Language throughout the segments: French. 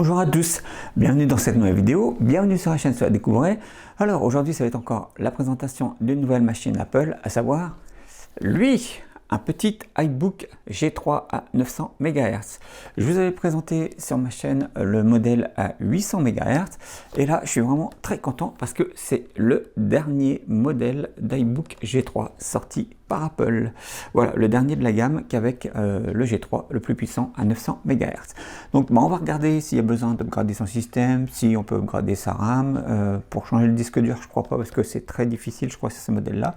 Bonjour à tous, bienvenue dans cette nouvelle vidéo, bienvenue sur la chaîne sur la Découvrez. Alors aujourd'hui ça va être encore la présentation d'une nouvelle machine Apple, à savoir un petit iBook G3 à 900 MHz. Je vous avais présenté sur ma chaîne le modèle à 800 MHz et là je suis vraiment très content parce que c'est le dernier modèle d'iBook G3 sorti par Apple. Voilà, le dernier de la gamme qu'avec le G3 le plus puissant à 900 MHz. Donc on va regarder s'il y a besoin d'upgrader son système, si on peut upgrader sa RAM. Pour changer le disque dur, je crois pas parce que c'est très difficile, je crois, sur ce modèle-là.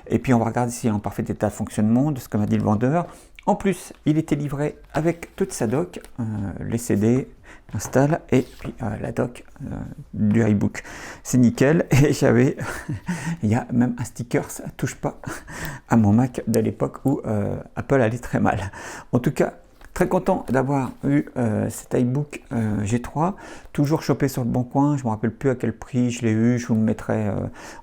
Et puis on va regarder s'il est en parfait état de fonctionnement, de ce que m'a dit le vendeur. En plus, il était livré avec toute sa dock, les CD, install et puis la dock du iBook. C'est nickel. Et j'avais, il y a même un sticker, ça touche pas à mon Mac de l'époque où Apple allait très mal. En tout cas, très content d'avoir eu cet iBook G3, toujours chopé sur le bon coin. Je ne me rappelle plus à quel prix je l'ai eu, je vous le mettrai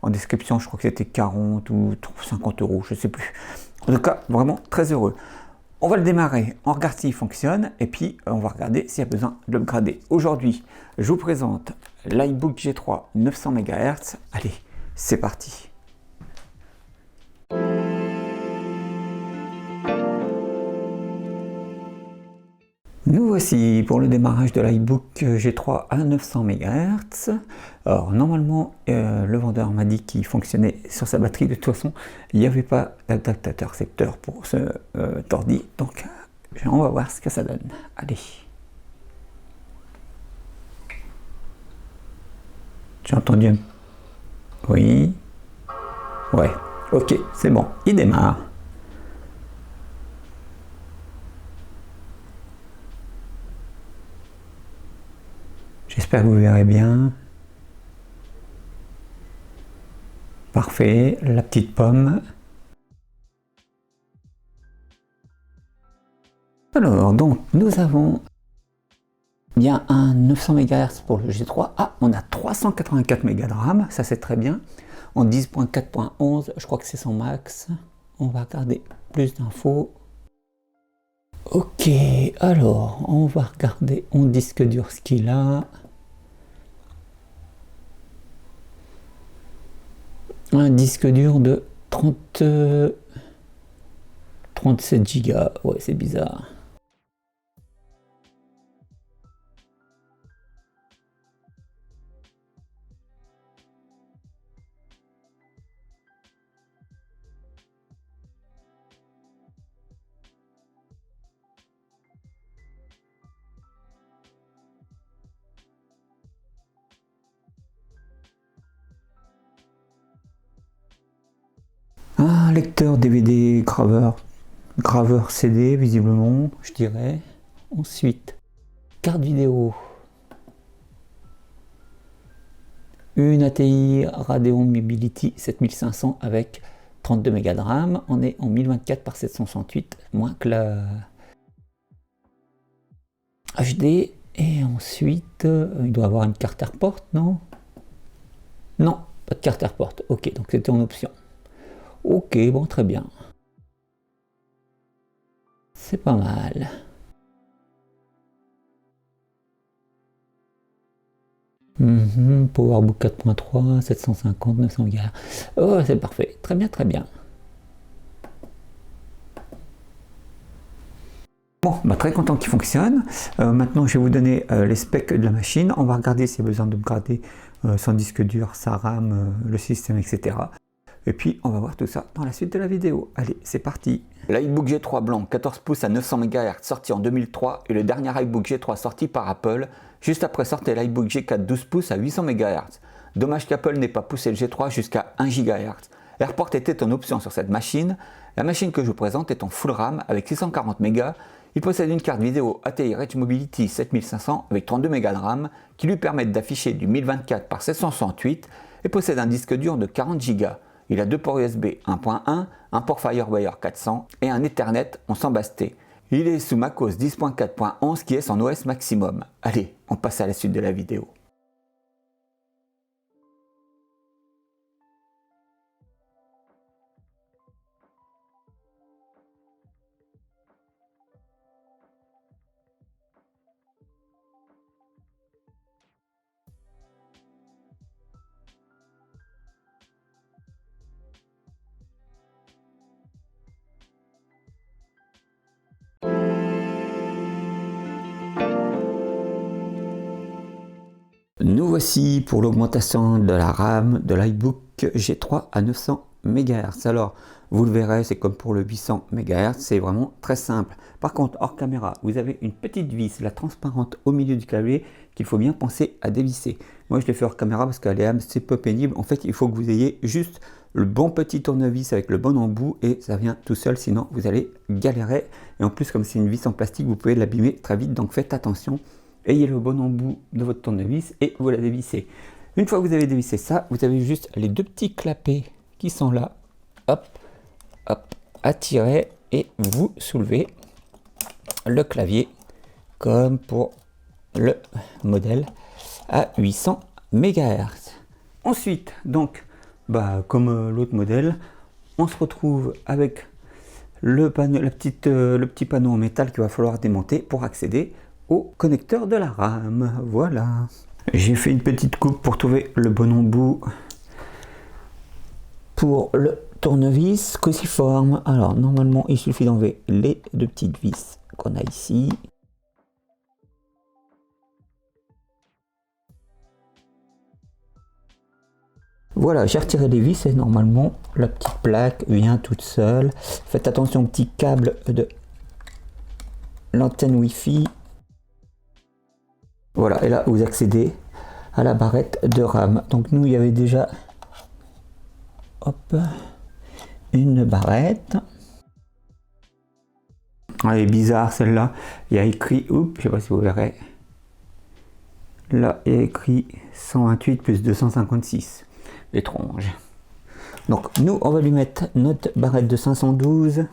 en description, je crois que c'était 40 ou 50 euros, je ne sais plus. En tout cas, vraiment très heureux. On va le démarrer, on regarde s'il fonctionne et puis on va regarder s'il y a besoin de l'upgrader. Aujourd'hui, je vous présente l'iBook G3 900 MHz. Allez, c'est parti. Nous voici pour le démarrage de l'iBook G3 à 900 MHz. Alors normalement le vendeur m'a dit qu'il fonctionnait sur sa batterie, de toute façon il n'y avait pas d'adaptateur secteur pour ce ordi, donc on va voir ce que ça donne. Allez. J'ai entendu un... Oui. Ouais. Ok, c'est bon, il démarre. J'espère que vous verrez bien. Parfait, la petite pomme. Alors, donc, nous avons bien un 900 MHz pour le G3. Ah, on a 384 mégas de RAM, ça c'est très bien. En 10.4.11, je crois que c'est son max. On va regarder plus d'infos. Ok, alors, on va regarder en disque dur ce qu'il a. Un disque dur de 37 Go. Ouais, c'est bizarre. Un lecteur DVD graveur CD visiblement, je dirais. Ensuite, carte vidéo. Une ATI Radeon Mobility 7500 avec 32 mégas de RAM. On est en 1024 par 768, moins que la HD. Et ensuite, il doit avoir une carte AirPort, non? Non, pas de carte AirPort. Ok, donc c'était en option. Ok, bon, très bien. C'est pas mal. PowerBook 4.3, 750, 900 MHz. Oh, c'est parfait. Très bien, très bien. Bon, bah, très content qu'il fonctionne. Maintenant, je vais vous donner les specs de la machine. On va regarder s'il y a besoin d'upgrader son disque dur, sa RAM, le système, etc. Et puis, on va voir tout ça dans la suite de la vidéo. Allez, c'est parti. L'iBook G3 blanc 14 pouces à 900 MHz sorti en 2003 est le dernier iBook G3 sorti par Apple. Juste après sortait l'iBook G4 12 pouces à 800 MHz. Dommage qu'Apple n'ait pas poussé le G3 jusqu'à 1 GHz. AirPort était en option sur cette machine. La machine que je vous présente est en full RAM avec 640 MB. Il possède une carte vidéo ATI Rage Mobility 7500 avec 32 MB de RAM qui lui permettent d'afficher du 1024 par 768 et possède un disque dur de 40 Go. Il a deux ports USB 1.1, un port FireWire 400 et un Ethernet en 100 basté. Il est sous macOS 10.4.11 qui est son OS maximum. Allez, on passe à la suite de la vidéo. Nous voici pour l'augmentation de la RAM de l'iBook G3 à 900 MHz. Alors, vous le verrez, c'est comme pour le 800 MHz, c'est vraiment très simple. Par contre, hors caméra, vous avez une petite vis, la transparente au milieu du clavier, qu'il faut bien penser à dévisser. Moi, je l'ai fait hors caméra parce qu'elle est un petit peu pénible. En fait, il faut que vous ayez juste le bon petit tournevis avec le bon embout et ça vient tout seul, sinon vous allez galérer. Et en plus, comme c'est une vis en plastique, vous pouvez l'abîmer très vite, donc faites attention. Ayez le bon embout de votre tournevis et vous la dévissez. Une fois que vous avez dévissé ça, vous avez juste les deux petits clapets qui sont là. Hop, hop, à tirer et vous soulevez le clavier comme pour le modèle à 800 MHz. Ensuite, donc, comme l'autre modèle, on se retrouve avec le petit panneau en métal qu'il va falloir démonter pour accéder au connecteur de la RAM. Voilà. J'ai fait une petite coupe pour trouver le bon embout pour le tournevis cruciforme. Alors normalement il suffit d'enlever les deux petites vis qu'on a ici. Voilà, j'ai retiré les vis et normalement la petite plaque vient toute seule. Faites attention au petit câble de l'antenne Wi-Fi. Voilà, et là vous accédez à la barrette de RAM. Donc nous, il y avait déjà une barrette. Elle est bizarre celle-là. Il y a écrit, je sais pas si vous verrez. Là, il y a écrit 128 plus 256. Étrange. Donc nous, on va lui mettre notre barrette de 512.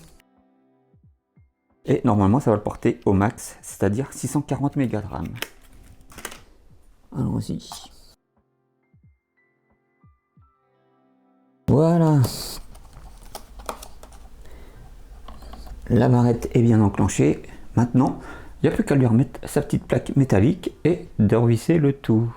Et normalement, ça va le porter au max, c'est-à-dire 640 mégas de RAM. Allons-y. Voilà. La barrette est bien enclenchée. Maintenant, il n'y a plus qu'à lui remettre sa petite plaque métallique et de revisser le tout.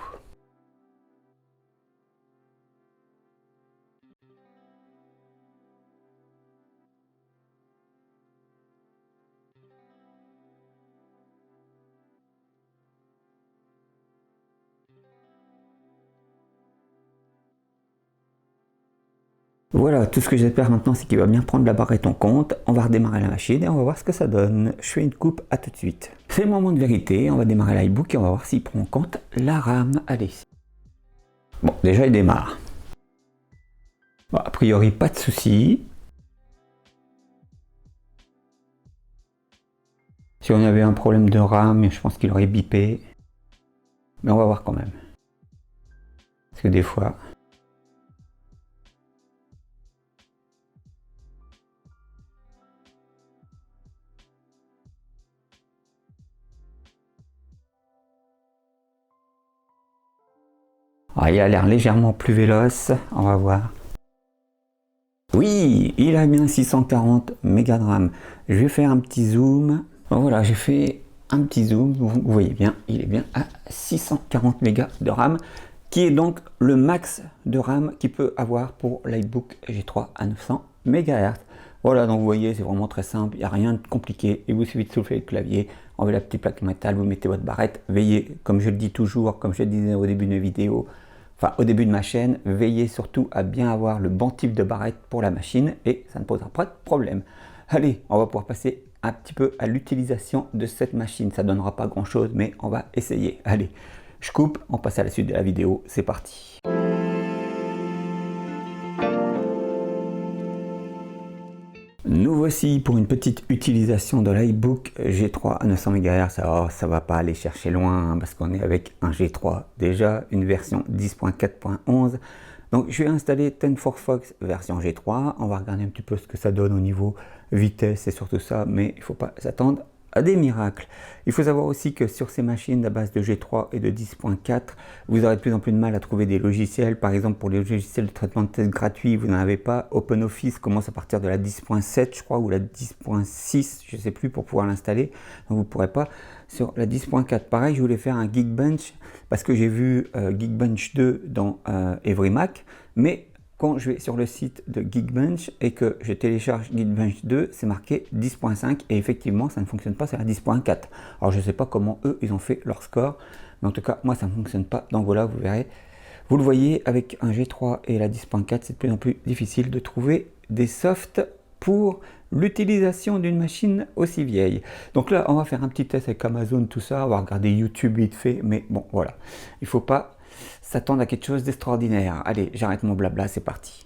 Voilà, tout ce que j'espère maintenant, c'est qu'il va bien prendre la barrette en compte. On va redémarrer la machine et on va voir ce que ça donne. Je fais une coupe, à tout de suite. C'est le moment de vérité, on va démarrer l'iBook et on va voir s'il prend en compte la RAM. Allez. Bon, déjà il démarre. Bon, a priori, pas de souci. Si on avait un problème de RAM, je pense qu'il aurait bipé. Mais on va voir quand même. Parce que des fois... il a l'air légèrement plus véloce, on va voir. Oui, il a bien 640 mégas de RAM. Je vais faire un petit zoom. Voilà, j'ai fait un petit zoom. Vous voyez bien, il est bien à 640 mégas de RAM, qui est donc le max de RAM qu'il peut avoir pour l'iBook G3 à 900 MHz. Voilà, donc vous voyez, c'est vraiment très simple, il n'y a rien de compliqué. Il vous suffit de soulever le clavier, enlevez la petite plaque métal, vous mettez votre barrette. Veillez, comme je le dis toujours, comme je le disais au début de vidéo, enfin au début de ma chaîne, veillez surtout à bien avoir le bon type de barrette pour la machine et ça ne posera pas de problème. Allez, on va pouvoir passer un petit peu à l'utilisation de cette machine. Ça ne donnera pas grand chose, mais on va essayer. Allez, je coupe, on passe à la suite de la vidéo, c'est parti. Nous voici pour une petite utilisation de l'iBook G3 à 900 MHz. Alors ça va pas aller chercher loin hein, parce qu'on est avec un G3 déjà, une version 10.4.11. Donc je vais installer TensorFox version G3. On va regarder un petit peu ce que ça donne au niveau vitesse et surtout ça, mais il ne faut pas s'attendre à des miracles. Il faut savoir aussi que sur ces machines à base de G3 et de 10.4, vous aurez de plus en plus de mal à trouver des logiciels. Par exemple, pour les logiciels de traitement de test gratuits, vous n'en avez pas. OpenOffice commence à partir de la 10.7, je crois, ou la 10.6, je ne sais plus, pour pouvoir l'installer. Donc vous ne pourrez pas sur la 10.4. Pareil, je voulais faire un Geekbench parce que j'ai vu Geekbench 2 dans EveryMac, mais quand je vais sur le site de Geekbench et que je télécharge Geekbench 2, c'est marqué 10.5 et effectivement ça ne fonctionne pas, c'est à 10.4. Alors je ne sais pas comment eux ils ont fait leur score, mais en tout cas moi ça ne fonctionne pas, donc voilà, vous verrez. Vous le voyez, avec un G3 et la 10.4, c'est de plus en plus difficile de trouver des softs pour l'utilisation d'une machine aussi vieille. Donc là, on va faire un petit test avec Amazon, tout ça, on va regarder YouTube vite fait, mais bon, voilà. Il ne faut pas s'attendre à quelque chose d'extraordinaire. Allez, j'arrête mon blabla, c'est parti.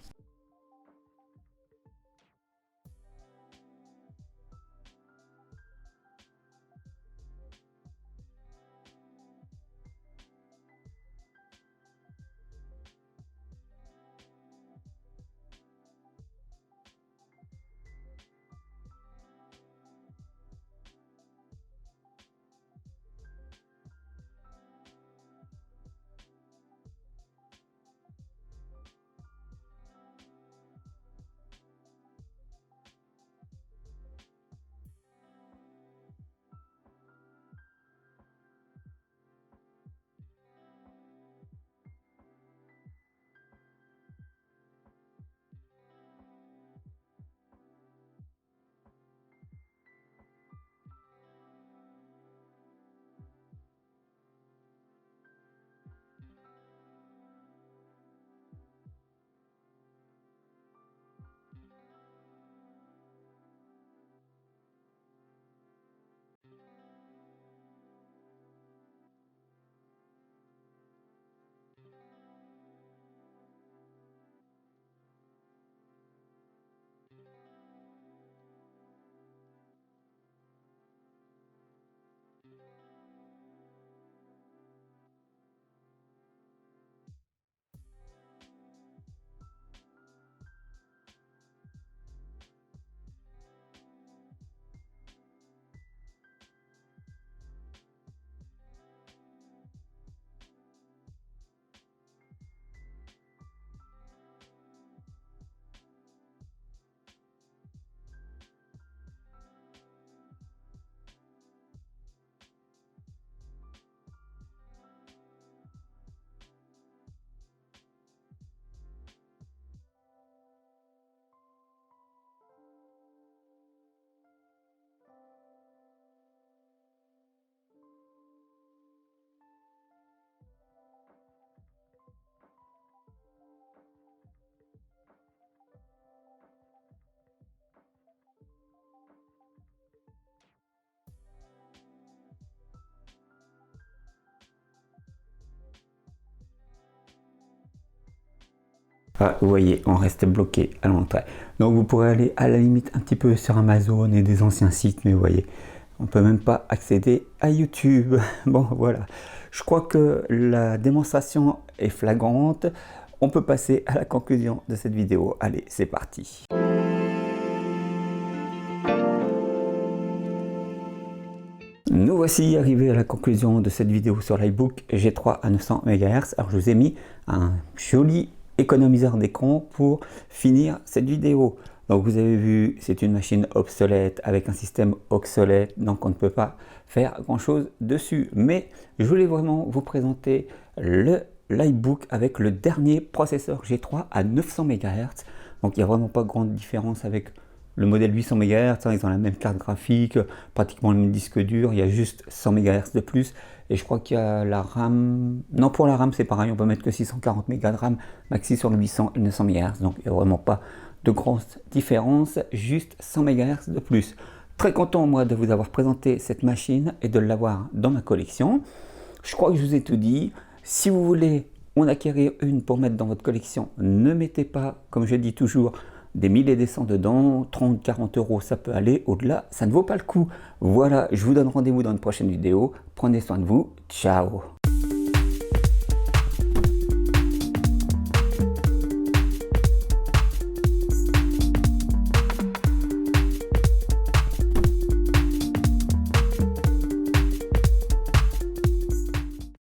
Ah, vous voyez, on reste bloqué à l'entrée. Donc vous pourrez aller à la limite un petit peu sur Amazon et des anciens sites, mais vous voyez, on peut même pas accéder à YouTube. Bon, voilà. Je crois que la démonstration est flagrante. On peut passer à la conclusion de cette vidéo. Allez, c'est parti. Nous voici arrivés à la conclusion de cette vidéo sur l'iBook G3 à 900 MHz. Alors je vous ai mis un joli économiseur d'écran pour finir cette vidéo. Donc vous avez vu, c'est une machine obsolète avec un système obsolète, donc on ne peut pas faire grand chose dessus. Mais je voulais vraiment vous présenter l'iBook avec le dernier processeur G3 à 900 MHz. Donc il n'y a vraiment pas grande différence avec le modèle 800 MHz, ils ont la même carte graphique, pratiquement le même disque dur, il y a juste 100 MHz de plus. Et je crois qu'il y a la RAM, non pour la RAM c'est pareil, on peut mettre que 640 Mb de RAM maxi sur le 800 et 900 MHz, donc il n'y a vraiment pas de grosse différence, juste 100 MHz de plus. Très content moi de vous avoir présenté cette machine et de l'avoir dans ma collection. Je crois que je vous ai tout dit. Si vous voulez en acquérir une pour mettre dans votre collection, ne mettez pas, comme je dis toujours, des 1000 et des cents dedans, 30-40 euros ça peut aller, au-delà ça ne vaut pas le coup. Voilà, je vous donne rendez-vous dans une prochaine vidéo, prenez soin de vous, ciao.